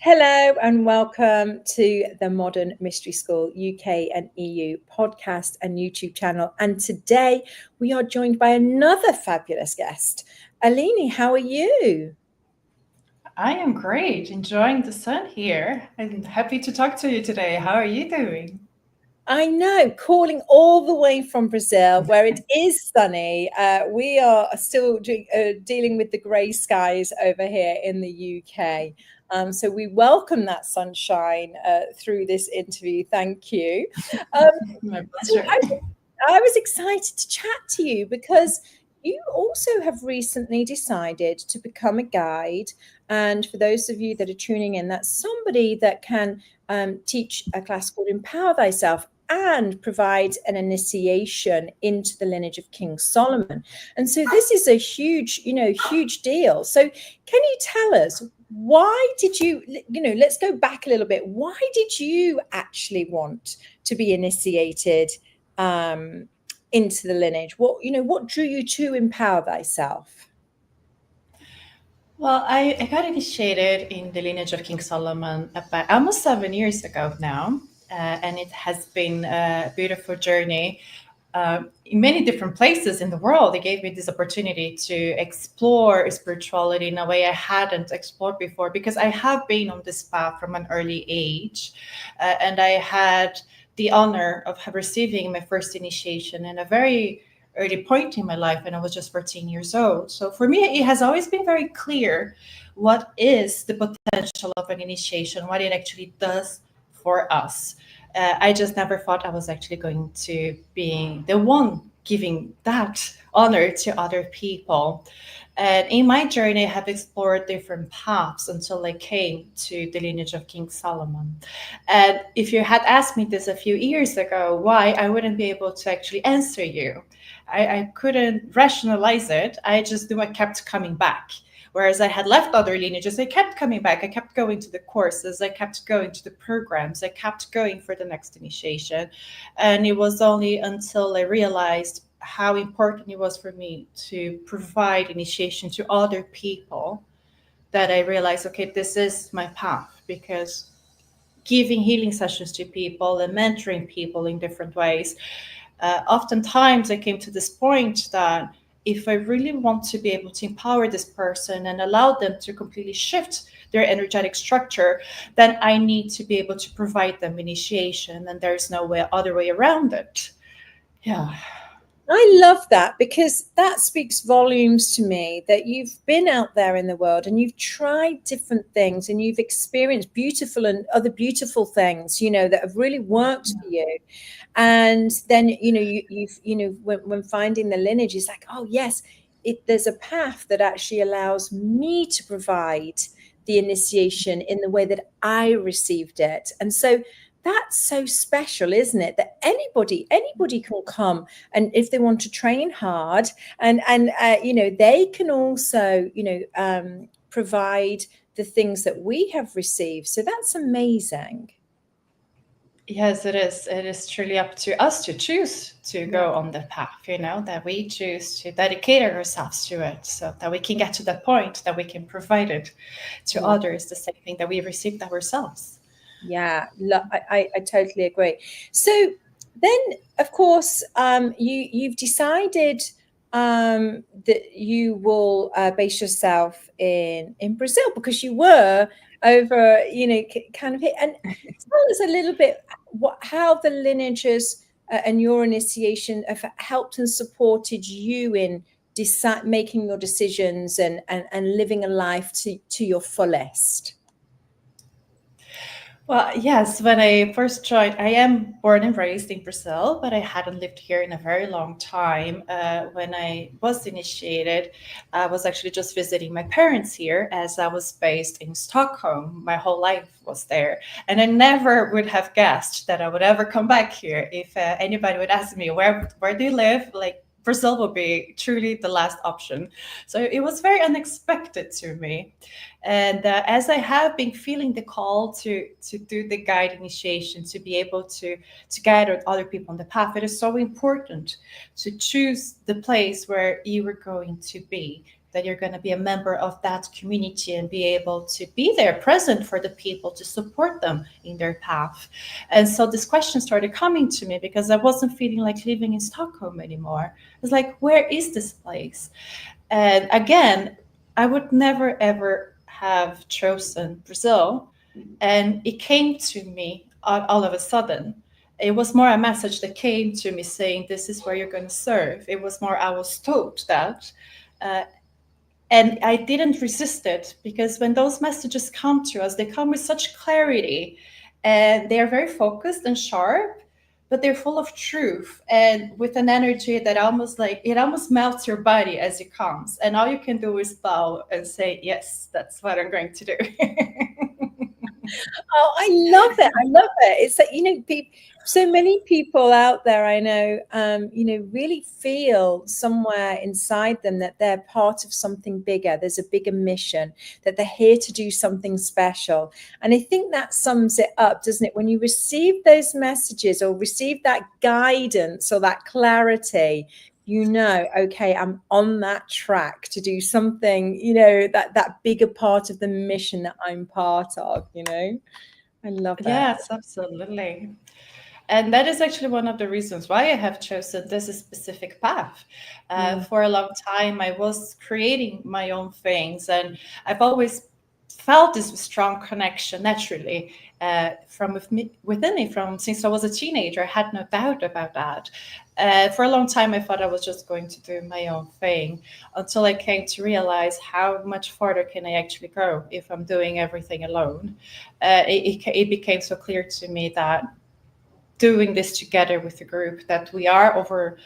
Hello and welcome to the Modern Mystery School UK and EU podcast and YouTube channel. And today we are joined by another fabulous guest. Aline, how are you? I am great, enjoying the sun here. I'm happy to talk to you today. How are you doing? I know, calling all the way from Brazil, where it is sunny. We are still dealing with the grey skies over here in the UK. So we welcome that sunshine through this interview. Thank you. Um, My so pleasure. I was excited to chat to you because you also have recently decided to become a guide. And for those of you that are tuning in, that's somebody that can teach a class called Empower Thyself and provide an initiation into the lineage of King Solomon. And so this is a huge, huge deal. So can you tell us, why did you, let's go back a little bit. Why did you actually want to be initiated into the lineage? What drew you to Empower Thyself? Well, I got initiated in the lineage of King Solomon about almost 7 years ago now, and it has been a beautiful journey. In many different places in the world, it gave me this opportunity to explore spirituality in a way I hadn't explored before because I have been on this path from an early age, and I had the honor of receiving my first initiation in a very early point in my life when I was just 14 years old. So for me, it has always been very clear what is the potential of an initiation, what it actually does for us. I just never thought I was actually going to be the one giving that honor to other people. And in my journey, I have explored different paths until I came to the lineage of King Solomon. And if you had asked me this a few years ago, why, I wouldn't be able to actually answer you. I couldn't rationalize it. I just knew I kept coming back. Whereas I had left other lineages, I kept coming back. I kept going to the courses, I kept going to the programs, I kept going for the next initiation. And it was only until I realized how important it was for me to provide initiation to other people that I realized, okay, this is my path. Because giving healing sessions to people and mentoring people in different ways, oftentimes I came to this point that if I really want to be able to empower this person and allow them to completely shift their energetic structure, then I need to be able to provide them initiation, and there's no other way around it. Yeah. I love that because that speaks volumes to me that you've been out there in the world and you've tried different things and you've experienced beautiful and other beautiful things, that have really worked for you. And then, when finding the lineage, it's like, oh, yes, there's a path that actually allows me to provide the initiation in the way that I received it. And so that's so special, isn't it? That anybody can come, and if they want to train hard, and they can also, provide the things that we have received. So that's amazing. Yes, it is. It is truly up to us to choose to Yeah. go on the path, that we choose to dedicate ourselves to it so that we can get to the point that we can provide it to Yeah. others, the same thing that we received ourselves. Yeah, I totally agree. So then, of course, you've decided that you will base yourself in Brazil because you were over, kind of here. And tell us a little bit how the lineages and your initiation have helped and supported you in making your decisions and living a life to your fullest. Well, yes, when I first joined, I am born and raised in Brazil, but I hadn't lived here in a very long time. When I was initiated, I was actually just visiting my parents here as I was based in Stockholm. My whole life was there. And I never would have guessed that I would ever come back here. If anybody would ask me, where do you live? Like, Brazil would be truly the last option. So it was very unexpected to me. And as I have been feeling the call to do the guide initiation, to be able to guide other people on the path, it is so important to choose the place where you are going to be, that you're going to be a member of that community and be able to be there present for the people to support them in their path. And so this question started coming to me because I wasn't feeling like living in Stockholm anymore. It's like, where is this place? And again, I would never ever have chosen Brazil. And it came to me all of a sudden. It was more a message that came to me saying, this is where you're going to serve. It was more, I was told that. And I didn't resist it, because when those messages come to us, they come with such clarity and they are very focused and sharp, but they're full of truth and with an energy that almost melts your body as it comes. And all you can do is bow and say, yes, that's what I'm going to do. Oh, I love it. I love it. It's that, so many people out there I know, really feel somewhere inside them that they're part of something bigger. There's a bigger mission, that they're here to do something special. And I think that sums it up, doesn't it? When you receive those messages or receive that guidance or that clarity, okay, I'm on that track to do something, that bigger part of the mission that I'm part of, I love that. Yes, absolutely. And that is actually one of the reasons why I have chosen this specific path. For a long time, I was creating my own things, and I've always felt this strong connection naturally within me from since I was a teenager. I had no doubt about that. For a long time, I thought I was just going to do my own thing, until I came to realize how much farther can I actually go if I'm doing everything alone. It became so clear to me that doing this together with the group, that we are over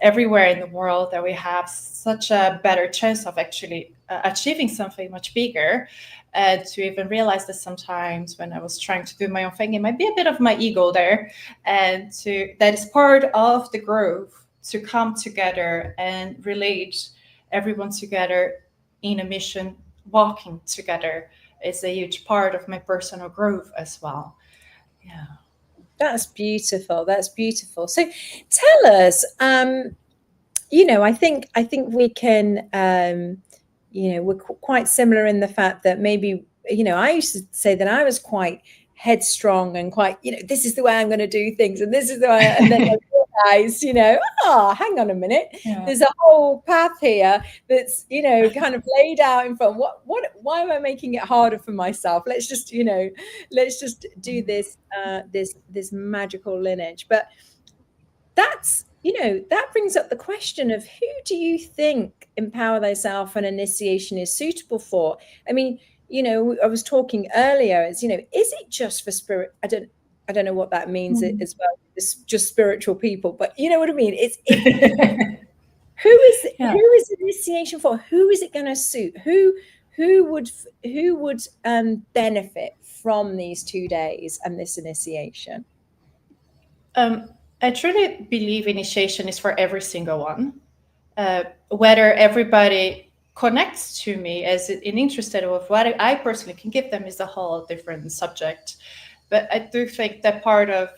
everywhere in the world, that we have such a better chance of actually achieving something much bigger. To even realize that sometimes when I was trying to do my own thing, it might be a bit of my ego there, and that is part of the group to come together and relate everyone together in a mission, walking together is a huge part of my personal growth as well. Yeah. That's beautiful. That's beautiful. So tell us, I think we can, we're quite similar in the fact that maybe, I used to say that I was quite headstrong and quite, this is the way I'm going to do things, and this is the way, and then I realized, hang on a minute, there's a whole path here that's, kind of laid out in front. Why am I making it harder for myself? Let's just do this, this magical lineage. But that's, that brings up the question of, who do you think Empower Thyself and initiation is suitable for? I mean, I was talking earlier, is it just for spirit? I don't know what that means as well. It's just spiritual people, but you know what I mean? Who is initiation for? Who is it going to suit? Who would benefit from these 2 days and this initiation? I truly believe initiation is for every single one. Whether everybody connects to me as interested of what I personally can give them is a whole different subject. But I do think that part of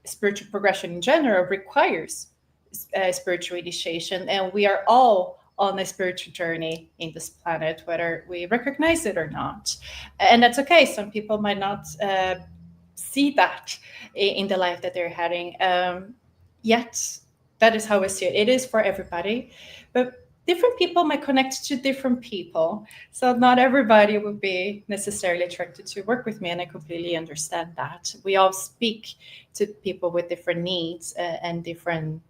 spiritual progression in general requires spiritual initiation, and we are all on a spiritual journey in this planet, whether we recognize it or not. And that's okay. Some people might not see that in the life that they're having. Yet that is how I see it. It is for everybody, but different people might connect to different people. So not everybody would be necessarily attracted to work with me, and I completely understand that. We all speak to people with different needs and different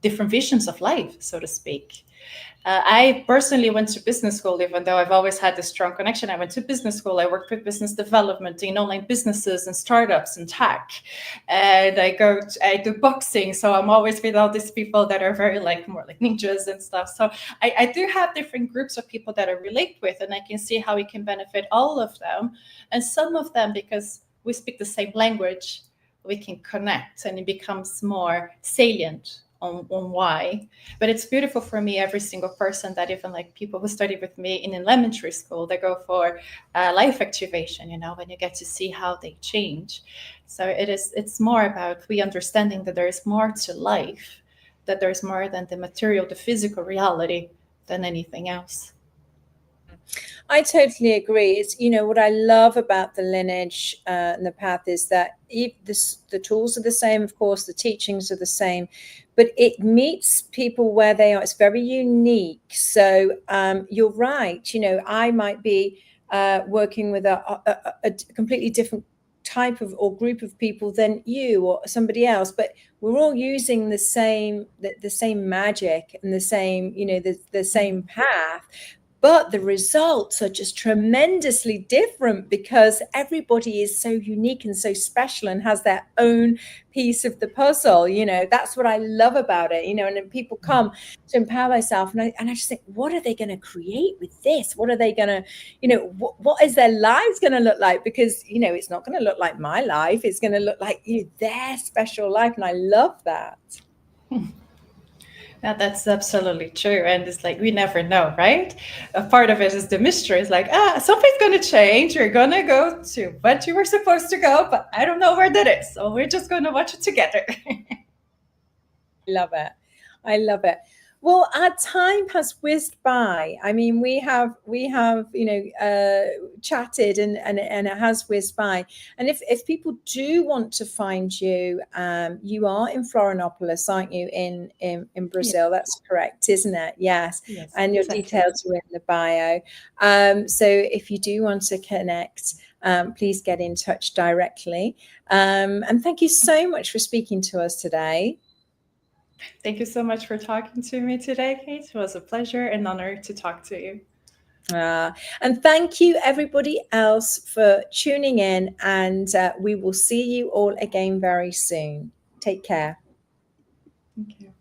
visions of life, so to speak. I personally went to business school, even though I've always had this strong connection. I went to business school. I worked with business development in online businesses and startups and tech. And I do boxing. So I'm always with all these people that are very more like ninjas and stuff. So I do have different groups of people that I relate with, and I can see how we can benefit all of them. And some of them, because we speak the same language, we can connect, and it becomes more salient on why. But it's beautiful for me, every single person that, even people who study with me in elementary school, they go for life activation, when you get to see how they change. So it's more about we understanding that there is more to life, that there's more than the material, the physical reality, than anything else. I totally agree. It's, what I love about the lineage and the path is that the tools are the same, of course, the teachings are the same, but it meets people where they are. It's very unique. So you're right. I might be working with a completely different type of or group of people than you or somebody else, but we're all using the same magic and the same, the same path, but the results are just tremendously different because everybody is so unique and so special and has their own piece of the puzzle. That's what I love about it. And then people come to empower themselves, and I just think, what are they going to create with this? What are they going to, what is their lives going to look like? Because it's not going to look like my life. It's going to look like their special life, and I love that. Yeah, that's absolutely true. And it's like, we never know, right? A part of it is the mystery. It's like, something's going to change. You're going to go to what you were supposed to go, but I don't know where that is. So we're just going to watch it together. Love it. I love it. Well, our time has whizzed by. I mean, we have chatted and it has whizzed by. And if people do want to find you, you are in Florianopolis, aren't you? In Brazil, that's correct, isn't it? Yes. Yes, And your exactly. details are in the bio. So if you do want to connect, please get in touch directly. And thank you so much for speaking to us today. Thank you so much for talking to me today, Kate. It was a pleasure and honor to talk to you. And thank you, everybody else, for tuning in. And we will see you all again very soon. Take care. Thank you.